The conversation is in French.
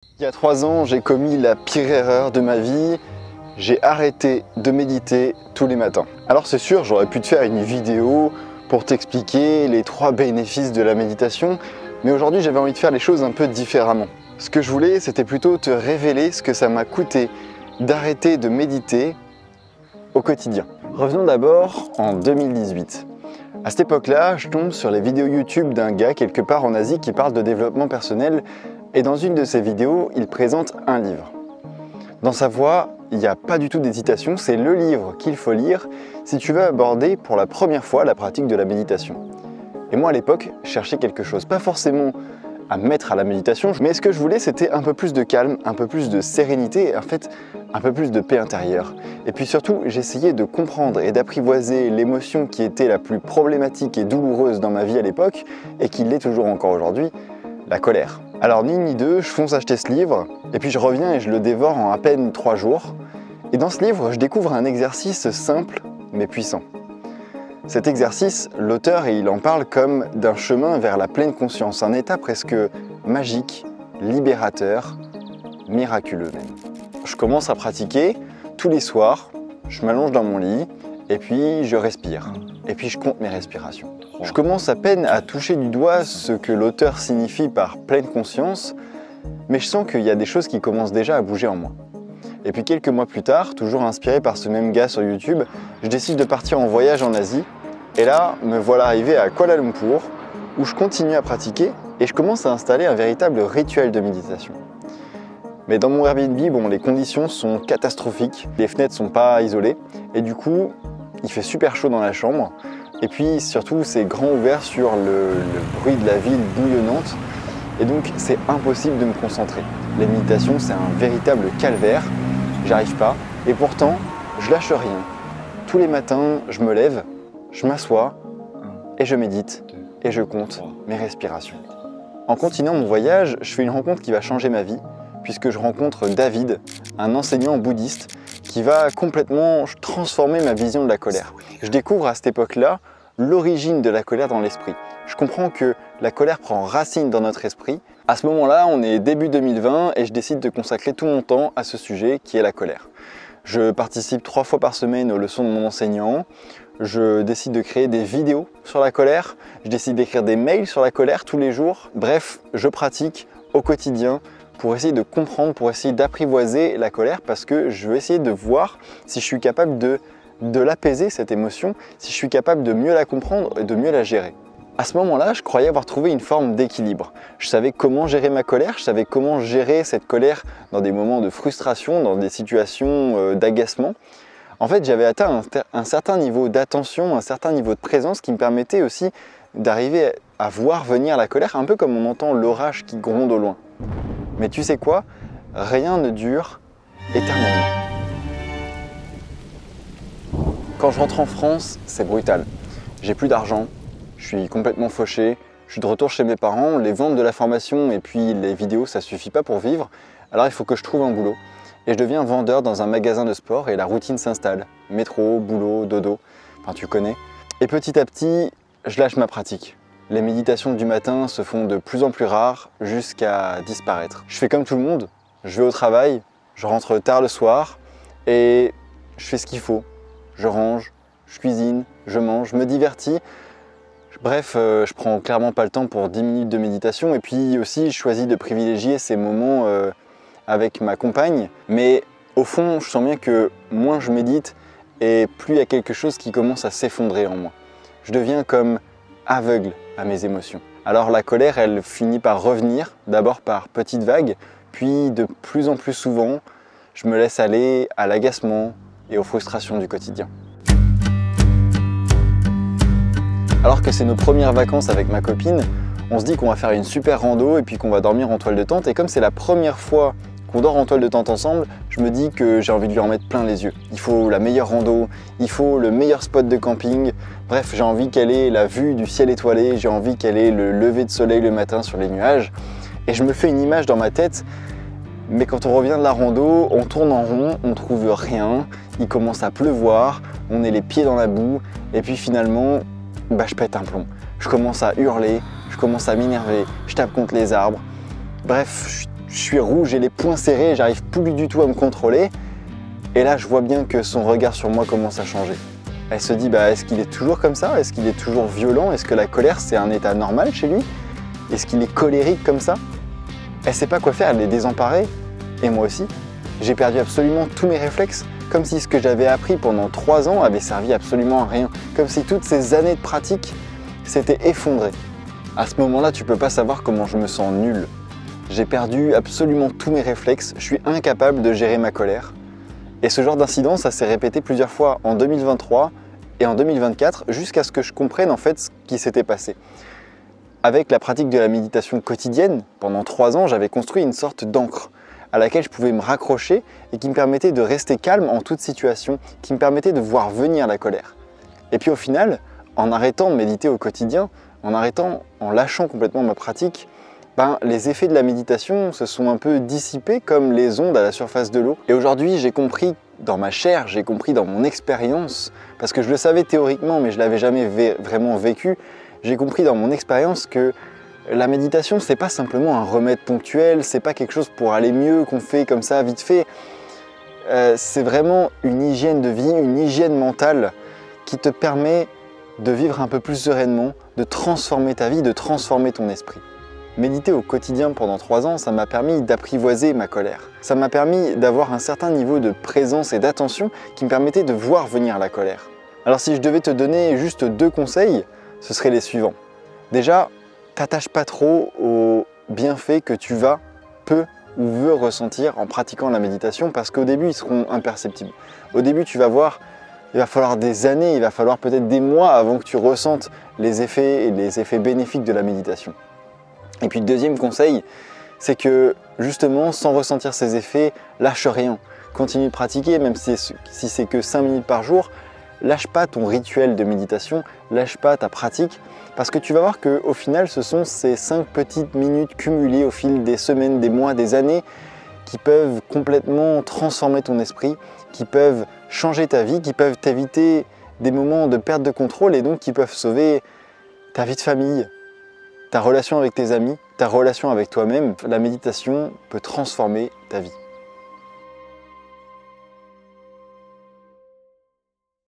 Il y a 3 ans, j'ai commis la pire erreur de ma vie. J'ai arrêté de méditer tous les matins. Alors c'est sûr, j'aurais pu te faire une vidéo pour t'expliquer les 3 bénéfices de la méditation, mais aujourd'hui j'avais envie de faire les choses un peu différemment. Ce que je voulais, c'était plutôt te révéler ce que ça m'a coûté d'arrêter de méditer au quotidien. Revenons d'abord en 2018. À cette époque-là, je tombe sur les vidéos YouTube d'un gars quelque part en Asie qui parle de développement personnel, et dans une de ses vidéos, il présente un livre. Dans sa voix, il n'y a pas du tout d'hésitation, c'est le livre qu'il faut lire si tu veux aborder pour la première fois la pratique de la méditation. Et moi à l'époque, je cherchais quelque chose, pas forcément à me mettre à la méditation, mais ce que je voulais c'était un peu plus de calme, un peu plus de sérénité, et en fait un peu plus de paix intérieure. Et puis surtout, j'essayais de comprendre et d'apprivoiser l'émotion qui était la plus problématique et douloureuse dans ma vie à l'époque, et qui l'est toujours encore aujourd'hui, la colère. Alors ni une ni deux, je fonce acheter ce livre, et puis je reviens et je le dévore en à peine 3 jours. Et dans ce livre, je découvre un exercice simple mais puissant. Cet exercice, l'auteur il en parle comme d'un chemin vers la pleine conscience, un état presque magique, libérateur, miraculeux même. Je commence à pratiquer tous les soirs, je m'allonge dans mon lit, et puis je respire, et puis je compte mes respirations. Je commence à peine à toucher du doigt ce que l'auteur signifie par pleine conscience, mais je sens qu'il y a des choses qui commencent déjà à bouger en moi. Et puis quelques mois plus tard, toujours inspiré par ce même gars sur YouTube, je décide de partir en voyage en Asie, et là, me voilà arrivé à Kuala Lumpur, où je continue à pratiquer, et je commence à installer un véritable rituel de méditation. Mais dans mon Airbnb, bon, les conditions sont catastrophiques, les fenêtres sont pas isolées, et du coup, il fait super chaud dans la chambre. Et puis surtout, c'est grand ouvert sur le bruit de la ville bouillonnante. Et donc, c'est impossible de me concentrer. La méditation, c'est un véritable calvaire. J'arrive pas. Et pourtant, je lâche rien. Tous les matins, je me lève, je m'assois et je médite. Et je compte mes respirations. En continuant mon voyage, je fais une rencontre qui va changer ma vie, puisque je rencontre David, un enseignant bouddhiste, qui va complètement transformer ma vision de la colère. Je découvre à cette époque-là l'origine de la colère dans l'esprit. Je comprends que la colère prend racine dans notre esprit. À ce moment-là, on est début 2020 et je décide de consacrer tout mon temps à ce sujet qui est la colère. Je participe 3 fois par semaine aux leçons de mon enseignant. Je décide de créer des vidéos sur la colère. Je décide d'écrire des mails sur la colère tous les jours. Bref, je pratique au quotidien pour essayer de comprendre, pour essayer d'apprivoiser la colère, parce que je veux essayer de voir si je suis capable de l'apaiser, cette émotion, si je suis capable de mieux la comprendre et de mieux la gérer. À ce moment-là, je croyais avoir trouvé une forme d'équilibre. Je savais comment gérer ma colère, je savais comment gérer cette colère dans des moments de frustration, dans des situations d'agacement. En fait, j'avais atteint un certain niveau d'attention, un certain niveau de présence qui me permettait aussi d'arriver à voir venir la colère, un peu comme on entend l'orage qui gronde au loin. Mais tu sais quoi? Rien ne dure éternellement. Quand je rentre en France, c'est brutal. J'ai plus d'argent, je suis complètement fauché, je suis de retour chez mes parents, les ventes de la formation et puis les vidéos, ça suffit pas pour vivre. Alors il faut que je trouve un boulot. Et je deviens vendeur dans un magasin de sport et la routine s'installe. Métro, boulot, dodo, enfin tu connais. Et petit à petit, je lâche ma pratique. Les méditations du matin se font de plus en plus rares jusqu'à disparaître. Je fais comme tout le monde, je vais au travail, je rentre tard le soir et je fais ce qu'il faut. Je range, je cuisine, je mange, je me divertis. Bref, je prends clairement pas le temps pour 10 minutes de méditation et puis aussi je choisis de privilégier ces moments avec ma compagne. Mais au fond, je sens bien que moins je médite et plus il y a quelque chose qui commence à s'effondrer en moi. Je deviens comme aveugle à mes émotions. Alors la colère, elle finit par revenir, d'abord par petites vagues, puis de plus en plus souvent, je me laisse aller à l'agacement et aux frustrations du quotidien. Alors que c'est nos premières vacances avec ma copine, on se dit qu'on va faire une super rando et puis qu'on va dormir en toile de tente. Et comme c'est la première fois qu'on dort en toile de tente ensemble, je me dis que j'ai envie de lui en mettre plein les yeux. Il faut la meilleure rando, il faut le meilleur spot de camping. Bref, j'ai envie qu'elle ait la vue du ciel étoilé, j'ai envie qu'elle ait le lever de soleil le matin sur les nuages. Et je me fais une image dans ma tête, mais quand on revient de la rando, on tourne en rond, on trouve rien, il commence à pleuvoir, on est les pieds dans la boue, et puis finalement, je pète un plomb. Je commence à hurler, je commence à m'énerver, je tape contre les arbres. Bref, je suis rouge, j'ai les poings serrés, j'arrive plus du tout à me contrôler. Et là, je vois bien que son regard sur moi commence à changer. Elle se dit, est-ce qu'il est toujours comme ça? Est-ce qu'il est toujours violent? Est-ce que la colère, c'est un état normal chez lui? Est-ce qu'il est colérique comme ça? Elle sait pas quoi faire, elle est désemparée. Et moi aussi. J'ai perdu absolument tous mes réflexes, comme si ce que j'avais appris pendant 3 ans avait servi absolument à rien. Comme si toutes ces années de pratique s'étaient effondrées. À ce moment-là, tu peux pas savoir comment je me sens nul. J'ai perdu absolument tous mes réflexes, je suis incapable de gérer ma colère. Et ce genre d'incident, ça s'est répété plusieurs fois en 2023 et en 2024, jusqu'à ce que je comprenne en fait ce qui s'était passé. Avec la pratique de la méditation quotidienne, pendant 3 ans, j'avais construit une sorte d'encre à laquelle je pouvais me raccrocher et qui me permettait de rester calme en toute situation, qui me permettait de voir venir la colère. Et puis au final, en arrêtant de méditer au quotidien, en lâchant complètement ma pratique, les effets de la méditation se sont un peu dissipés comme les ondes à la surface de l'eau. Et aujourd'hui, j'ai compris dans ma chair, j'ai compris dans mon expérience, parce que je le savais théoriquement, mais je ne l'avais jamais vraiment vécu, j'ai compris dans mon expérience que la méditation, c'est pas simplement un remède ponctuel, c'est pas quelque chose pour aller mieux qu'on fait comme ça vite fait. C'est vraiment une hygiène de vie, une hygiène mentale qui te permet de vivre un peu plus sereinement, de transformer ta vie, de transformer ton esprit. Méditer au quotidien pendant 3 ans, ça m'a permis d'apprivoiser ma colère. Ça m'a permis d'avoir un certain niveau de présence et d'attention qui me permettait de voir venir la colère. Alors si je devais te donner juste 2 conseils, ce seraient les suivants. Déjà, t'attache pas trop aux bienfaits que tu peux ou veux ressentir en pratiquant la méditation parce qu'au début, ils seront imperceptibles. Au début, tu vas voir, il va falloir des années, il va falloir peut-être des mois avant que tu ressentes les effets bénéfiques de la méditation. Et puis le deuxième conseil, c'est que justement, sans ressentir ces effets, lâche rien. Continue de pratiquer, même si c'est que 5 minutes par jour. Lâche pas ton rituel de méditation, lâche pas ta pratique, parce que tu vas voir qu'au final, ce sont ces 5 petites minutes cumulées au fil des semaines, des mois, des années, qui peuvent complètement transformer ton esprit, qui peuvent changer ta vie, qui peuvent t'éviter des moments de perte de contrôle et donc qui peuvent sauver ta vie de famille, ta relation avec tes amis, ta relation avec toi-même. La méditation peut transformer ta vie.